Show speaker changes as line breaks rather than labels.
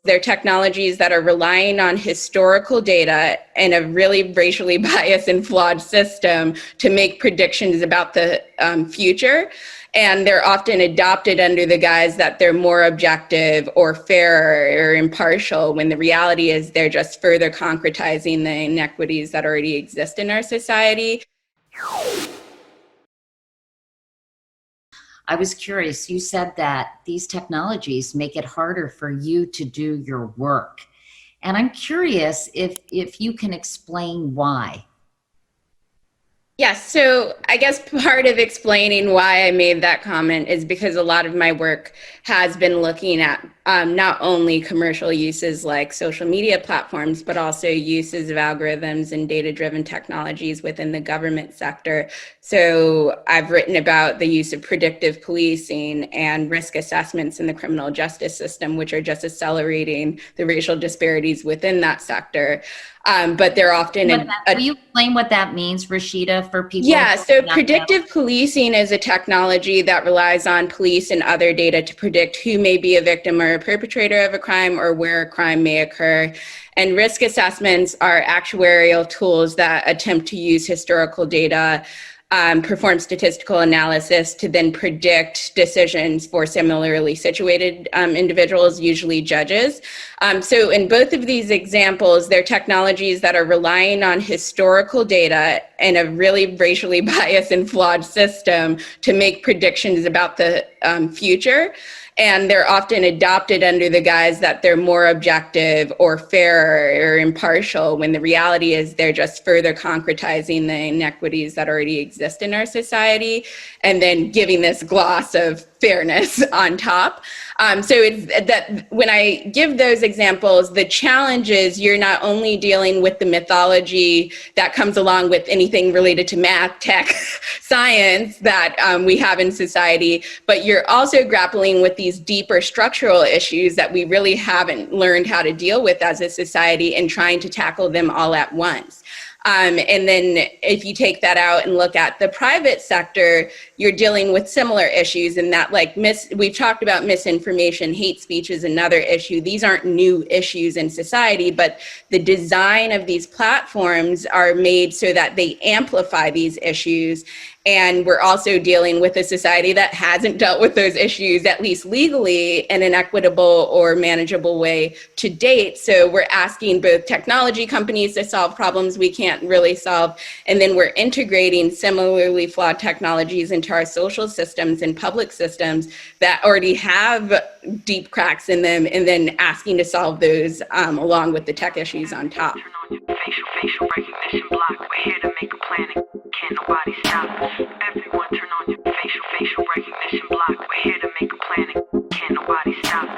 They're technologies that are relying on historical data and a really racially biased and flawed system to make predictions about the future. And they're often adopted under the guise that they're more objective or fair or impartial, when the reality is they're just further concretizing the inequities that already exist in our society.
I was curious, you said that these technologies make it harder for you to do your work. And I'm curious if you can explain why.
Yes, so I guess part of explaining why I made that comment is because a lot of my work has been looking at not only commercial uses like social media platforms, but also uses of algorithms and data-driven technologies within the government sector. So I've written about the use of predictive policing and risk assessments in the criminal justice system, which are just accelerating the racial disparities within that sector. But they're often...
Will you explain what that means, Rashida, for people?
Yeah, so predictive policing is a technology that relies on police and other data to predict who may be a victim or a perpetrator of a crime or where a crime may occur. And risk assessments are actuarial tools that attempt to use historical data, perform statistical analysis to then predict decisions for similarly situated individuals, usually judges. So in both of these examples, they're technologies that are relying on historical data and a really racially biased and flawed system to make predictions about the future. And they're often adopted under the guise that they're more objective or fair or impartial, when the reality is they're just further concretizing the inequities that already exist in our society, and then giving this gloss of fairness on top. So it's that when I give those examples, the challenge is you're not only dealing with the mythology that comes along with anything related to math, tech, science that we have in society, but you're also grappling with these deeper structural issues that we really haven't learned how to deal with as a society, and trying to tackle them all at once. And then if you take that out and look at the private sector, you're dealing with similar issues, and that, like, we've talked about misinformation, hate speech is another issue. These aren't new issues in society, but the design of these platforms are made so that they amplify these issues. And we're also dealing with a society that hasn't dealt with those issues, at least legally, in an equitable or manageable way to date. So we're asking both technology companies to solve problems we can't really solve, and then we're integrating similarly flawed technologies into our social systems and public systems that already have deep cracks in them, and then asking to solve those along with the tech issues on top.
Facial recognition block. We're here to make a planet. Can't nobody stop. Everyone turn on your facial recognition block. We're here to make a planet. Can't nobody stop.